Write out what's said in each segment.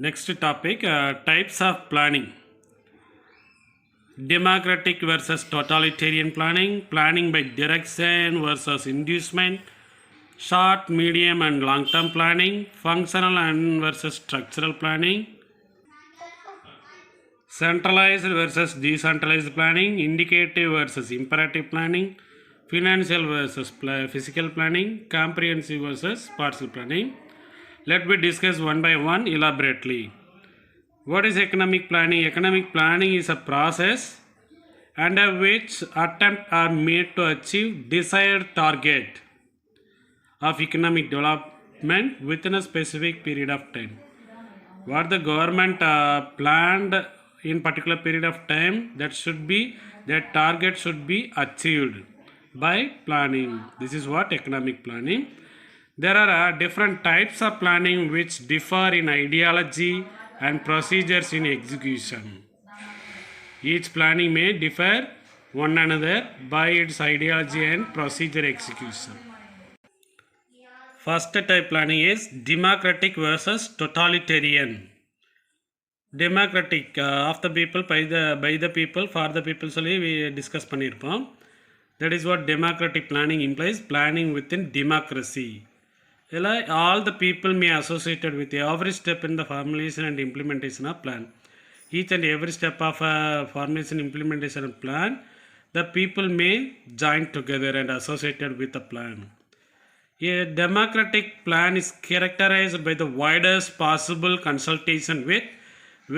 Next topic, types of planning. Democratic versus totalitarian planning, planning by direction versus inducement, short, medium, and long term planning, functional and versus structural planning, centralized versus decentralized planning, indicative versus imperative planning, financial versus physical planning, comprehensive versus partial planning. Let me discuss one by one elaborately. What is economic planning? Economic planning is a process under which attempts are made to achieve desired target of economic development within a specific period of time. What the government planned in particular period of time, that target should be achieved by planning. This is what economic planning. There are different types of planning which differ in ideology and procedures in execution. Each planning may differ one another by its ideology and procedure execution. First type planning is democratic versus totalitarian. Democratic of the people, by the people, for the people சொல்லி we discuss பண்ணியிருப்போம். That is what democratic planning implies, planning within democracy. All the people may associated with every step in the formulation and implementation of plan. Each and every step of a formulation implementation plan, the people may join together and associated with the plan. A democratic plan is characterized by the widest possible consultation with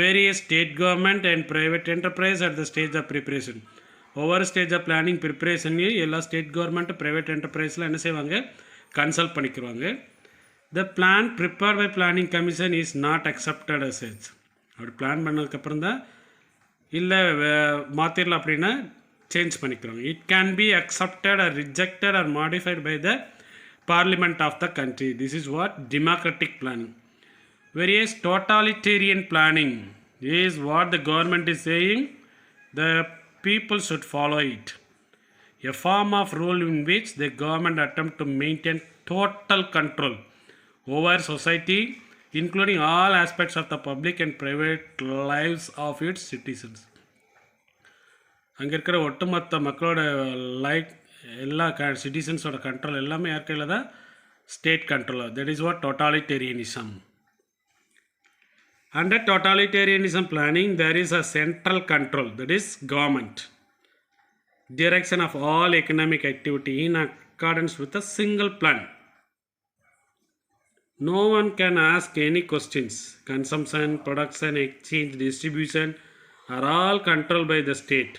various state government and private enterprise at the stage of preparation. ஒவ்வொரு stage of planning ப்ரிப்பரேஷன்லேயும் எல்லா state government private என்டர்பிரைஸில் என்ன செய்வாங்க, consult பண்ணிக்கிறாங்க. The plan prepare by planning commission is not accepted as such. அப்படி plan பண்ணதுக்கப்புறம் தான் இல்லை மாற்றிடலாம் அப்படின்னா சேஞ்ச் பண்ணிக்கிறாங்க. It can be accepted or rejected or modified by the parliament of the country. This is what democratic planning. Whereas totalitarian planning is what the government is saying, the people should follow it. A form of rule in which the government attempt to maintain total control over society, including all aspects of the public and private lives of its citizens. அங்கே இருக்கிற ஒட்டுமொத்த மக்களோட life எல்லா சிட்டிசன்ஸோட control எல்லாமே யார் கையில் தான்? State control. That is what totalitarianism. Under totalitarianism planning, there is a central control, that is government. Direction of all economic activity in accordance with a single plan. No one can ask any questions. Consumption, production, exchange, distribution are all controlled by the state.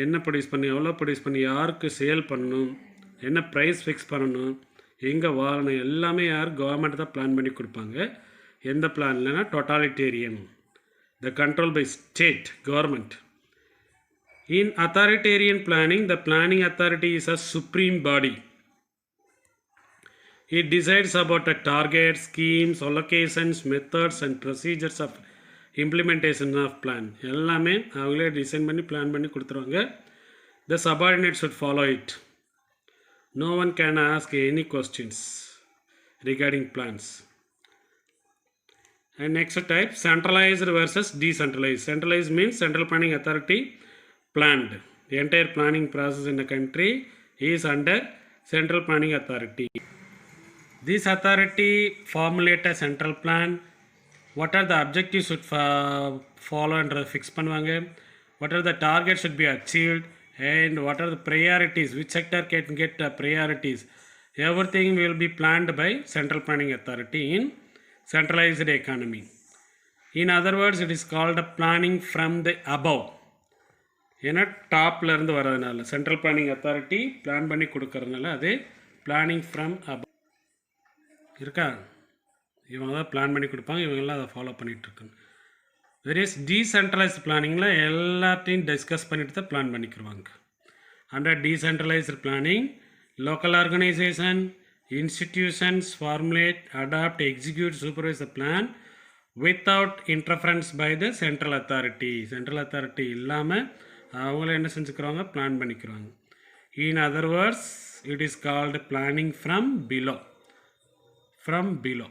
என்ன produce பண்ணி, எவ்வளோ produce பண்ணி, யாருக்கு sale பண்ணணும், என்ன price fix பண்ணணும், எங்கே வாழணும், எல்லாமே யார்? கவர்மெண்ட் தான் பிளான் பண்ணி கொடுப்பாங்க. எந்த பிளான் இல்லைன்னா totalitarian. The control by state government. In authoritarian planning, the planning authority is a supreme body. It decides about a target, schemes, allocations, methods and procedures of implementation of plan. எல்லாமே அவங்களே design பண்ணி plan பண்ணி கொடுத்துருவாங்க. The subordinate should follow it. No one can ask any questions regarding plans. And next type, centralized versus decentralized. Centralized means central planning authority planned. The entire planning process in the country is under central planning authority. This authority formulate a central plan. What are the objectives should follow and fix பண்ணுவாங்க. What are the targets should be achieved and what are the priorities, which sector can get priorities. Everything will be planned by central planning authority in centralized economy. In other words, it is called planning from the above. ஏன்னா டாப்ல இருந்து வர்றதுனால central planning authority plan பண்ணி கொடுக்கறதுனால அது planning from above இருக்கா. இவங்க தான் பிளான் பண்ணி கொடுப்பாங்க, இவங்கெல்லாம் அதை ஃபாலோ பண்ணிகிட்ருக்காங்க. வேரியஸ் டீசென்ட்ரலைஸ்ட் பிளானிங்கில் எல்லாத்தையும் டிஸ்கஸ் பண்ணிட்டு தான் பிளான் பண்ணிக்கிடுவாங்க. Under decentralised planning, local organization, institutions formulate, adapt, execute, supervise the plan without interference by the central authority. Central authority இல்லாமல் அவங்கள என்ன செஞ்சுக்கிறாங்க, பிளான் பண்ணிக்கிறாங்க. In other words, it is called planning from below. From below.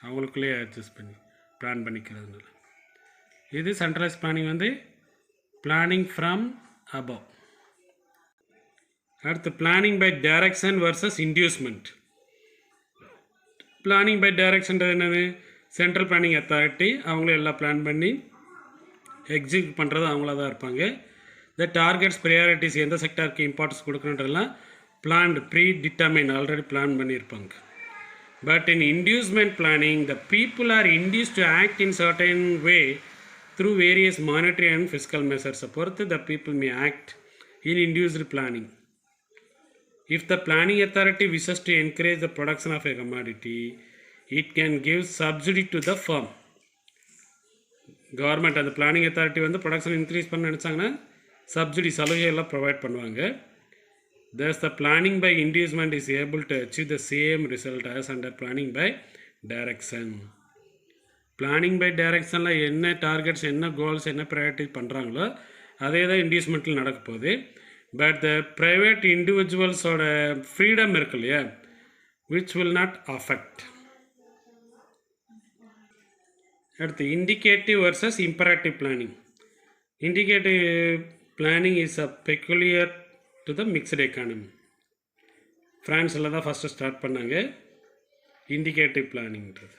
அவங்களுக்குள்ளேயே adjust பண்ணி plan பண்ணிக்கிறதுனால. இது centralise planning வந்து பிளானிங் ஃப்ரம் அபவ். அடுத்து planning by direction versus inducement. Planning by டைரக்ஷன்றது என்னது? சென்ட்ரல் பிளானிங் அத்தாரிட்டி அவங்களும் எல்லாம் பிளான் பண்ணி எக்ஸிக்யூட் பண்ணுறது அவங்களா தான் இருப்பாங்க. த டார்கெட்ஸ் ப்ரையாரிட்டிஸ் எந்த செக்டாருக்கு இம்பார்ட்டன்ஸ் கொடுக்கணுன்றதுலாம் planned predetermine already plan பண்ணியிருப்பாங்க. But in inducement planning the people are induce to act in certain way through various monetary and fiscal மெஷர்ஸை பொறுத்து the people may act in induced planning. If the planning authority wishes to encourage the production of a commodity, it can give subsidy to the firm. Government அந்த planning authority வந்து production increase பண்ண நினச்சாங்கன்னா subsidy சலுகையெல்லாம் provide பண்ணுவாங்க. Thus the planning by inducement is able to achieve the same result as under planning by direction. Planning by டைரக்ஷனில் என்ன targets, என்ன goals, என்ன priority பண்ணுறாங்களோ அதே தான் இன்டியூஸ்மெண்ட்டில் நடக்க போகுது. பட் த ப்ரைவேட் இண்டிவிஜுவல்ஸோட ஃப்ரீடம் இருக்கு இல்லையா, விச் வில் நாட் அஃபெக்ட். அடுத்து indicative versus imperative planning. Indicative planning is a peculiar to the mixed economy. ஃப்ரான்ஸில் தான் ஃபஸ்ட்டு ஸ்டார்ட் பண்ணாங்க இண்டிகேட்டிவ் பிளானிங்கிறது.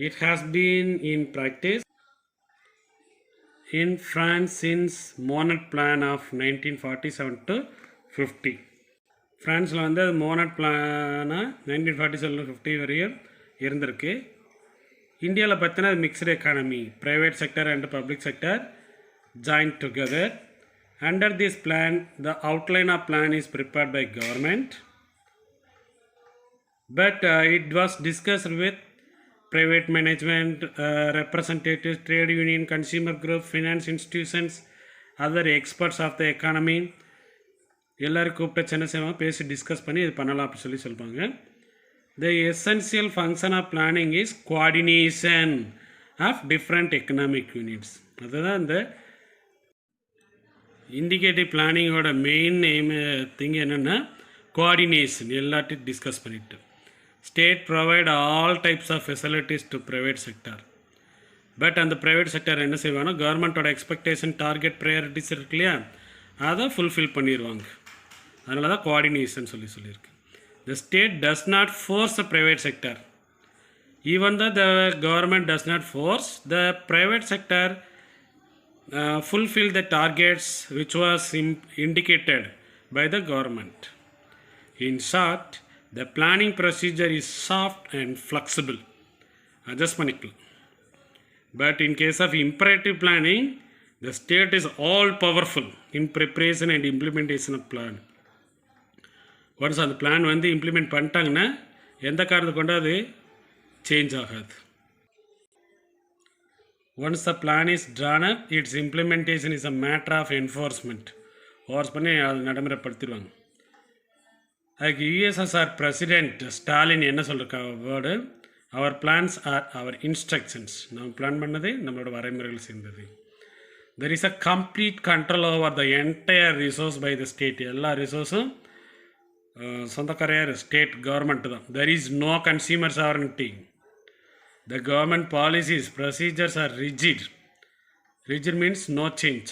It has been in practice in France since Monod plan of 1947 to 50. ஃப்ரான்ஸில் வந்து அது Monet பிளானாக 1947 50 வரையும் இருந்திருக்கு. இந்தியாவில் பார்த்தீங்கன்னா அது mixed economy, private sector and public sector join together. Under this plan the outline of plan is prepared by government, but it was discussed with private management, representatives, trade union, consumer group, finance institutions, other experts of the economy. எல்லோரும் கூப்பிட்டு சின்ன சேமாக பேசி discuss பண்ணி இது பண்ணலாம் அப்படின்னு சொல்லுவாங்க. The essential function of planning is coordination of different economic units. அதுதான் இந்த இண்டிகேட்டிவ் பிளானிங்கோட மெயின் திங் என்னென்னா கோஆர்டினேஷன், எல்லாத்தையும் டிஸ்கஸ் பண்ணிவிட்டு. State provide all types of facilities to private sector. But அந்த ப்ரைவேட் செக்டர் என்ன செய்வாங்கன்னா கவர்மெண்ட்டோட எக்ஸ்பெக்டேஷன், டார்கெட், ப்ரையாரிட்டிஸ் இருக்கு இல்லையா, அதை ஃபுல்ஃபில் பண்ணிடுவாங்க. அதனால தான் கோஆர்டினேஷன் சொல்லியிருக்கு. The state does not force the private sector. Even the government does not force the private sector fulfill the targets which was indicated by the government. In short, the planning procedure is soft and flexible. Adjust பண்ணிக்கலாம். But in case of imperative planning, the state is all powerful in preparation and implementation of plan. Once அந்த plan வந்து implement பண்ணிட்டாங்கன்னா எந்த காரணத்தை கொண்டு அது change ஆகாது. Once the plan is drawn up, its implementation is a matter of enforcement. Force பண்ணி அது நடைமுறைப்படுத்திடுவாங்க. அதுக்கு யுஎஸ்எஸ்ஆர் பிரசிடெண்ட் ஸ்டாலின் என்ன சொல்லிருக்க word, our plans are our instructions. நம்ம பிளான் பண்ணது நம்மளோட வரைமுறைகள் சேர்ந்தது. There is a complete control over the entire resource by the state. எல்லா ரிசோர்ஸும் சொந்தக்காரையார் ஸ்டேட் கவர்மெண்ட்டு தான். There is no consumer sovereignty. The government policies procedures are rigid. Rigid means no change,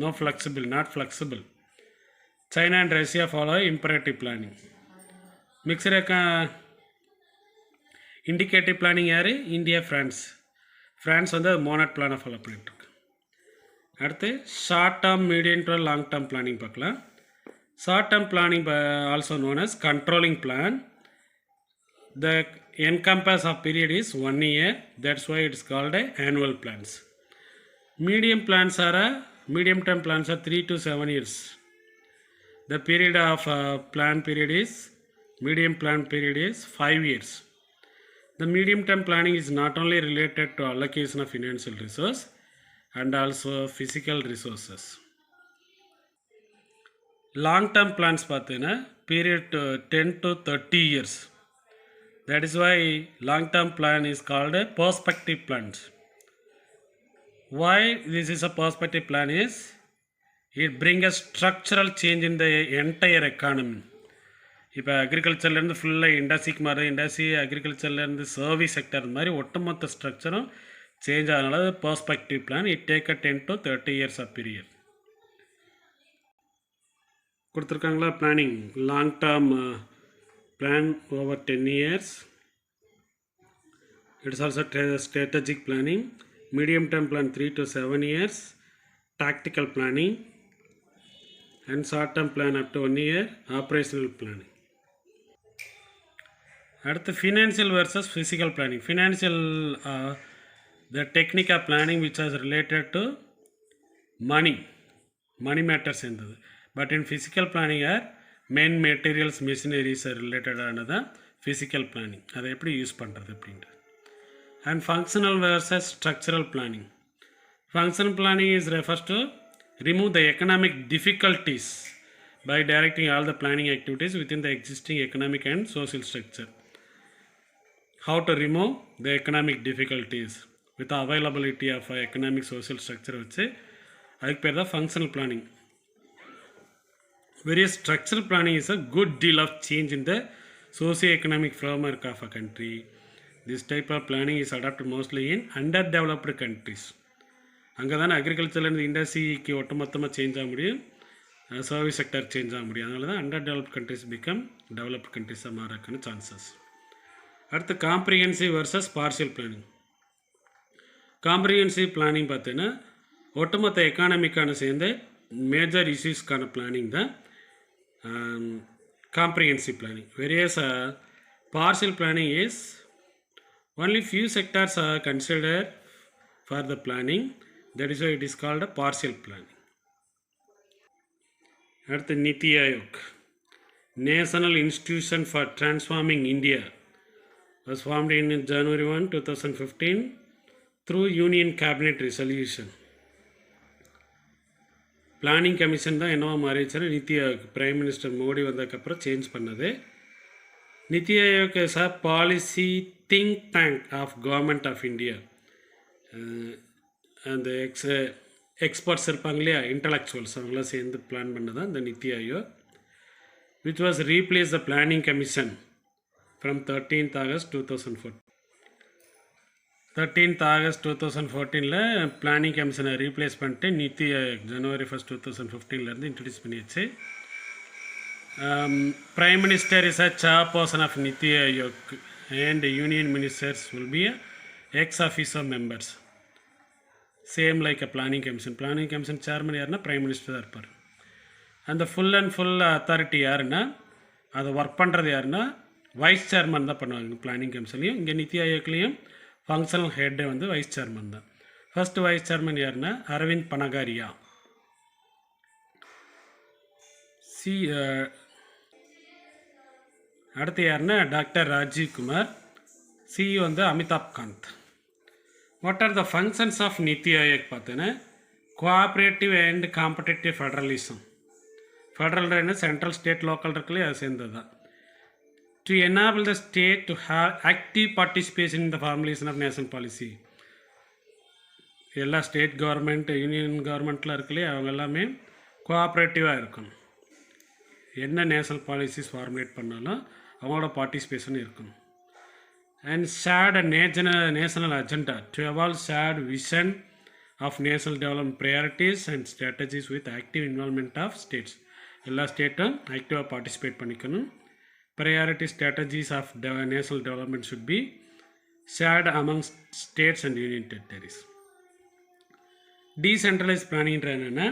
no flexible, not flexible. China and Russia follow imperative planning. Mixed indicative planning யார்? India, France வந்து Monnet பிளானை follow பண்ணிட்டுருக்கு. அடுத்து short term, medium term, long term planning பார்க்கலாம். Short term planning also known as controlling plan. The encompass of period is 1 year. That's why it's called annual plans. Medium term plans are 3 to 7 years. The period of plan period is, medium plan period is 5 years. The medium term planning is not only related to allocation of financial resource and also physical resources. Long term plans பார்த்தீங்கன்னா period 10 to 30 years. That is why long term plan is called a perspective plans. Why this is a perspective plan is, it brings a structural change in the entire economy. இப்போ அக்ரிகல்ச்சர்லேருந்து ஃபுல்லாக இண்டஸ்ட்ரிக்கு மாறுது, industry அக்ரிகல்ச்சர்லேருந்து service sector இந்த மாதிரி ஒட்டுமொத்த ஸ்ட்ரக்சரும் change ஆகிறதுனால perspective plan it take 10 to 30 years of period கொடுத்துருக்காங்களா. Planning long term plan over 10 years. It is also strategic planning, medium term plan 3 to 7 years, tactical planning, and short term plan up to 1 year, operational planning. அடுத்து financial versus physical planning. Financial the technique of planning which is related to money matters இருந்தது. But in physical planning are main materials machineries are related ஆனது physical planning. அதை எப்படி use பண்ணுறது அப்படின்ட்டு. And functional versus structural planning. Functional planning is refers to remove the economic difficulties by directing all the planning activities within the existing economic and social structure. How to remove the economic difficulties with the availability of economic social structure வச்சு அதுக்கு பேர் தான் functional planning. Whereas structural planning is a good deal of change in the socio-economic framework of a country. This type of planning is adopted mostly in underdeveloped countries. அங்கே தானே அக்ரிகல்ச்சர்லேருந்து இண்டஸ்ட்ரிக்கு ஒட்டுமொத்தமாக change ஆக முடியும், சர்வீஸ் செக்டர் சேஞ்ச் ஆக முடியும். அதனால தான் under developed countries become developed கண்ட்ரிஸாக மாறக்கான சான்சஸ். அடுத்து comprehensive versus partial planning. Comprehensive planning பார்த்தீங்கன்னா ஒட்டுமொத்த எக்கானமிக்கான சேர்ந்த மேஜர் இஷ்யூஸ்க்கான பிளானிங் தான் comprehensive planning. Whereas partial planning is only few sectors are considered for the planning. That is why it is called a partial planning. At the Niti Aayog, National Institution for Transforming India, was formed in January 1, 2015 through Union Cabinet Resolution. Planning commission தான் என்னவா மாறிடுச்சுன்னா NITI Aayog prime minister Modi வந்ததுக்கப்புறம் change பண்ணது. NITI Aayog is a policy think tank of government of India. அந்த experts இருப்பாங்க இல்லையா, intellectuals, அவங்களாம் சேர்ந்து பிளான் பண்ணது தான் இந்த NITI Aayog, which was replace the planning commission from 13th August 2014. 13th August 2014 planning கமிஷனை ரீப்ளேஸ் பண்ணிட்டு நித்தி ஆயோக் January 1, 2015 இன்ட்ரடியூஸ் பண்ணியாச்சு. Prime Minister is a chairperson of Niti Aayog and union ministers will be ex officio members. Same like a planning commission. Planning commission chairman யாருன்னா prime minister தான் இருப்பார். அந்த full and full authority யாருன்னா அதை work பண்ணுறது யாருன்னா vice chairman தான் பண்ணுவாங்க. பிளானிங் கமிஷன்லையும் இங்கே நித்தி ஆயோக்லேயும் ஃபங்க்ஷனல் ஹெட்டே வந்து வைஸ் சேர்மன் தான். ஃபஸ்ட்டு வைஸ் சேர்மன் யாருன்னா அரவிந்த் பனகாரியா. அடுத்து யாருன்னா டாக்டர் ராஜீவ் குமார். சிஇஓ வந்து Amitabh Kant. What are the functions of NITI Aayog பார்த்தீங்கன்னா cooperative and competitive federalism. Federal என்ன சென்ட்ரல் ஸ்டேட் லோக்கல் இருக்குல்லையே அது சேர்ந்தது தான். To enable the state to have active participation in the formulation of national policy. எல்லா ஸ்டேட் கவர்மெண்ட் யூனியன் கவர்மெண்ட்லாம் இருக்குல்லையே அவங்க எல்லாமே கோஆப்ரேட்டிவாக இருக்கணும். என்ன நேஷனல் பாலிசிஸ் ஃபார்முலேட் பண்ணாலும் அவங்களோட பார்ட்டிசிபேஷன் இருக்கணும். And shared national agenda to evolve shared vision of national development priorities and strategies with active involvement of states. எல்லா ஸ்டேட்டும் ஆக்டிவாக பார்ட்டிசிபேட் பண்ணிக்கணும். Priority strategies of national development should be shared among states and union territories. Decentralise பிளானிங்ன்ற என்னென்னா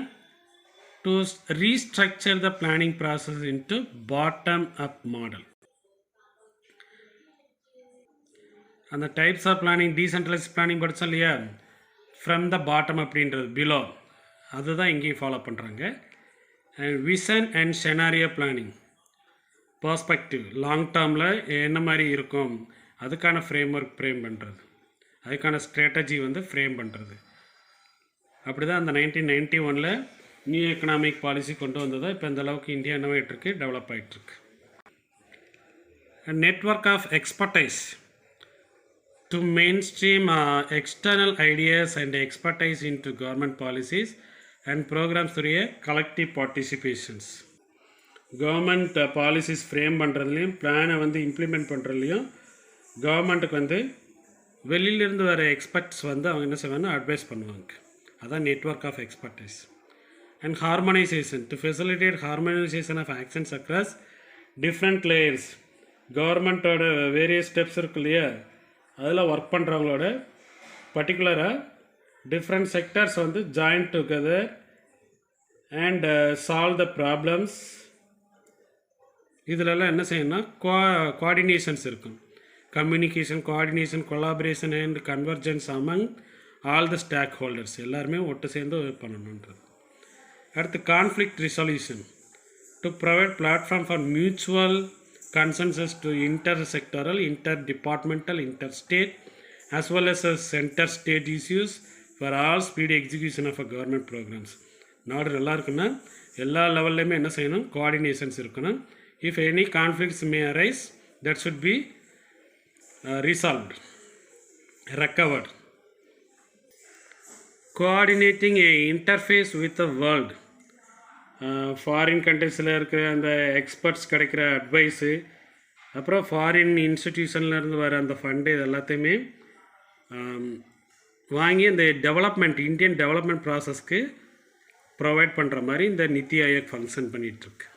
to restructure the planning process into bottom-up model. And the types of planning, decentralized planning படித்தோம் இல்லையா, from the bottom அப்படின்றது below, அதுதான் இங்கேயும் follow பண்ணுறாங்க. And vision and scenario planning, perspective long டேர்மில் என்ன மாதிரி இருக்கும் அதுக்கான ஃப்ரேம் ஒர்க் ஃப்ரேம் பண்ணுறது, அதுக்கான ஸ்ட்ராட்டஜி வந்து ஃப்ரேம் பண்ணுறது. அப்படி தான் அந்த 1991 நியூ எக்கனாமிக் பாலிசி கொண்டு வந்ததோ இப்போ இந்த அளவுக்கு இந்தியா என்னவாயிட்ருக்கு, டெவலப் ஆகிட்டுருக்கு. Network of expertise to mainstream external ideas and expertise in to government policies and programmes through collective participations. Government policies frame பண்ணுறதுலையும் பிளானை வந்து இம்ப்ளிமெண்ட் பண்ணுறதுலையும் கவர்மெண்ட்டுக்கு வந்து வெளியிலேருந்து வர எக்ஸ்பர்ட்ஸ் வந்து அவங்க என்ன செய்வாங்கன்னா அட்வைஸ் பண்ணுவாங்க. அதான் network of expertise. And harmonisation to facilitate harmonisation of actions across different layers. கவர்மெண்ட்டோட வேரியஸ் ஸ்டெப்ஸ் இருக்கு இல்லையா, அதில் ஒர்க் பண்ணுறவங்களோட பர்டிகுலராக டிஃப்ரெண்ட் செக்டர்ஸ் வந்து join together and solve the problems. இதிலெல்லாம் என்ன செய்யணும்னா கோஆர்டினேஷன்ஸ் இருக்கும். Communication, coordination, collaboration and convergence among all the stakeholders, எல்லாருமே ஒட்டு சேர்ந்து பண்ணணுன்றது. அடுத்து conflict resolution to provide platform for mutual consensus to inter-sectoral, inter-departmental, inter-state as well as center state issues for all speedy execution of a government programs. நாடு நல்லா இருக்குன்னா எல்லா லெவல்லையுமே என்ன செய்யணும், கோஆர்டினேஷன்ஸ் இருக்கணும். If any conflicts May arise that should be resolved, recovered. Coordinating a interface with the world. Foreign கண்ட்ரிஸில் இருக்கிற அந்த எக்ஸ்பர்ட்ஸ் கிடைக்கிற அட்வைஸு, அப்புறம் ஃபாரின் இன்ஸ்டிடியூஷன்லேருந்து வர அந்த ஃபண்டு, இது எல்லாத்தையுமே வாங்கி இந்த டெவலப்மெண்ட், இந்தியன் டெவலப்மெண்ட் ப்ராசஸ்க்கு ப்ரொவைட் பண்ணுற மாதிரி இந்த நித்தி ஆயோக் ஃபங்க்ஷன் பண்ணிகிட்ருக்கு.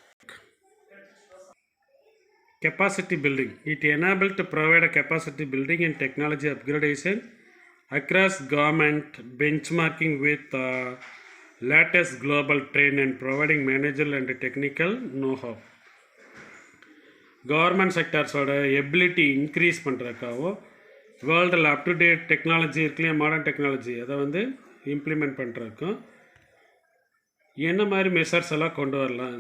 Capacity building. It enable to provide a capacity building and technology upgradation across government, benchmarking with latest global trend and providing managerial and technical know-how. Government செக்டர்ஸோட ability increase பண்ணுறதுக்காகவோ, வேர்ல்டில் up to date technology இருக்குல்லையா, modern technology, அதை வந்து implement பண்ணுறதுக்கும் என்ன மாதிரி measures எல்லாம் கொண்டு வரலாம்,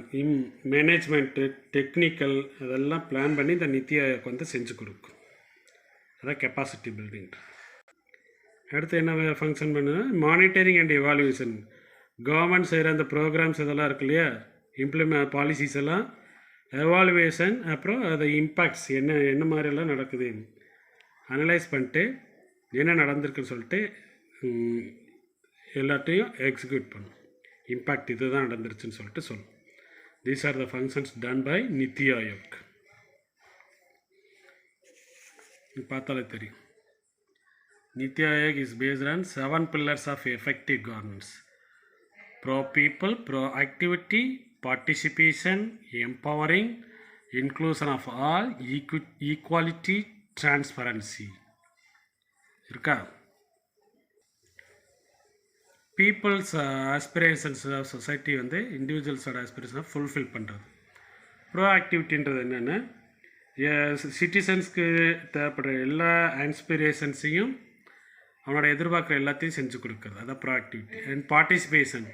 மேனேஜ்மெண்ட்டு, டெக்னிக்கல், அதெல்லாம் பிளான் பண்ணி இந்த நித்தி ஆயோக் வந்து செஞ்சு கொடுக்கும். அதான் கெப்பாசிட்டி பில்டிங். அடுத்து என்ன ஃபங்க்ஷன் பண்ணுன்னா மானிட்டரிங் அண்ட் எவாலுவேஷன். கவர்மெண்ட் செய்கிற அந்த ப்ரோக்ராம்ஸ் இதெல்லாம் இருக்கு இல்லையா, பாலிசிஸ் எல்லாம் எவாலுவேஷன், அப்புறம் அது இம்பேக்ட்ஸ் என்ன மாதிரியெல்லாம் நடக்குது அனலைஸ் பண்ணிட்டு என்ன நடந்திருக்குன்னு சொல்லிட்டு எல்லாத்தையும் எக்ஸிக்யூட் பண்ணும். இம்பேக்ட் இது தான் நடந்துருச்சுன்னு சொல்லிட்டு சொல்லும். These are the functions done by NITI Aayog. பார்த்தாலே தெரியும். NITI Aayog is based on 7 pillars of effective governance. Pro-people, pro-activity, participation, empowering, inclusion of all, equality, transparency. இருக்கா? பீப்புள்ஸ் ஆஸ்பிரேஷன்ஸ் ஆஃப் சொசைட்டி வந்து இண்டிவிஜுவல்ஸோட ஆஸ்பிரேஷனை ஃபுல்ஃபில் பண்ணுறது. ப்ரோ ஆக்டிவிட்டின்றது என்னென்னா, சிட்டிசன்ஸ்க்கு தேவைப்படுற எல்லா ஆஸ்பிரேஷன்ஸையும் அவனோட எதிர்பார்க்குற எல்லாத்தையும் செஞ்சு கொடுக்குறது, அதான் ப்ரோ ஆக்டிவிட்டி. அண்ட் பார்ட்டிசிபேஷன்,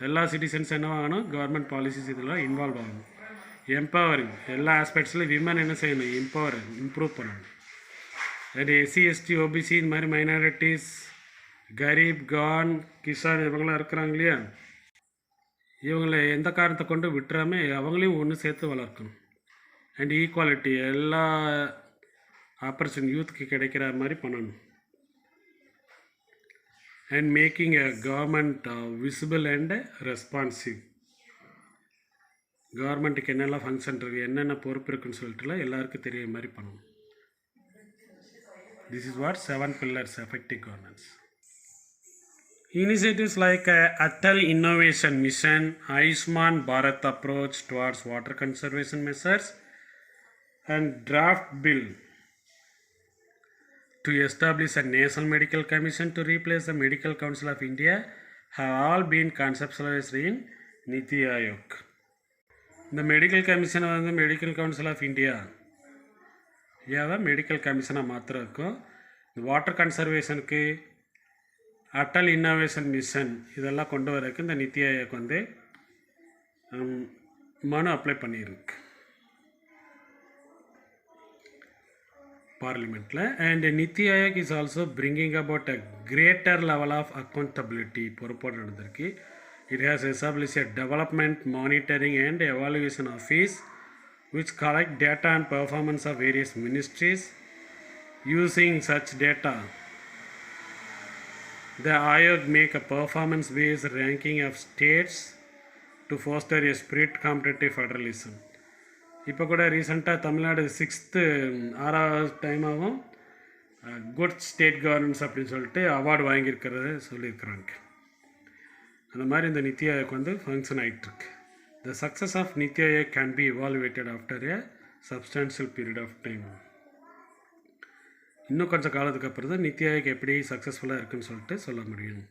எல்லா சிட்டிசன்ஸ் என்ன ஆகணும், கவர்மெண்ட் பாலிசிஸ் இதெல்லாம் இன்வால்வ் ஆகணும். எம்பவரிங், எல்லா ஆஸ்பெக்ட்ஸ்லையும் விமன் என்ன செய்யணும், இம்ப்ரூவ் பண்ணணும். அண்ட் எஸ்சி, எஸ்டி, ஓபிசி, இந்த மாதிரி மைனாரிட்டிஸ், கரீப், கான், கிசான் இவங்களாம் இருக்கிறாங்க இல்லையா, இவங்களை எந்த காரணத்தை கொண்டு விட்டுறாமல் அவங்களையும் ஒன்று சேர்த்து வளர்க்கணும். அண்ட் ஈக்குவாலிட்டி, எல்லா ஆப்பர்ச்சுனிட்டி யூத்துக்கு கிடைக்கிற மாதிரி பண்ணணும். And making a government visible and responsive. கவர்மெண்ட்டுக்கு என்னெல்லாம் ஃபங்க்ஷன் இருக்குது, என்னென்ன பொறுப்பு இருக்குன்னு சொல்லிட்டுலாம் எல்லாருக்கும் தெரிய மாதிரி பண்ணணும். This is what 7 pillars effective governance. Initiatives like Atal Innovation Mission, Ayushman Bharat approach towards water conservation measures, and draft bill to establish a National Medical Commission to replace the Medical Council of India have all been conceptualized in Niti Aayog. The Medical Commission வந்து medical council of India ஏன் medical கமிஷனாக மாத்திரம் இருக்கும். இந்த water கன்சர்வேஷனுக்கு, Atal innovation mission, இதெல்லாம் கொண்டு வரதுக்கு இந்த நித்தி ஆயோக் வந்து மனு அப்ளை பண்ணியிருக்கு பார்லிமெண்ட்டில். And NITI Aayog is also bringing about a greater level of accountability. பொறுப்போடு நடந்திருக்கு. It has established a development, monitoring and evaluation office which collect data and performance of various ministries. Using such data, the Ayog make a performance-based ranking of states to foster a spirit competitive federalism. இப்போ கூட ரீசெண்டாக Tamil Nadu 6th டைமாகவும் good state governance அப்படின்னு சொல்லிட்டு award வாங்கியிருக்கிறத சொல்லியிருக்கிறாங்க. அந்த மாதிரி இந்த நித்தி ஆயோக் வந்து ஃபங்க்ஷன் ஆகிட்டுருக்கு. The success of NITI Aayog can be evaluated after a substantial period of time. இன்னும் கொஞ்சம் காலத்துக்கு அப்புறம் தான் நித்தி ஆயோக் எப்படி சக்ஸஸ்ஃபுல்லாக இருக்குன்னு சொல்லிட்டு சொல்ல முடியும்.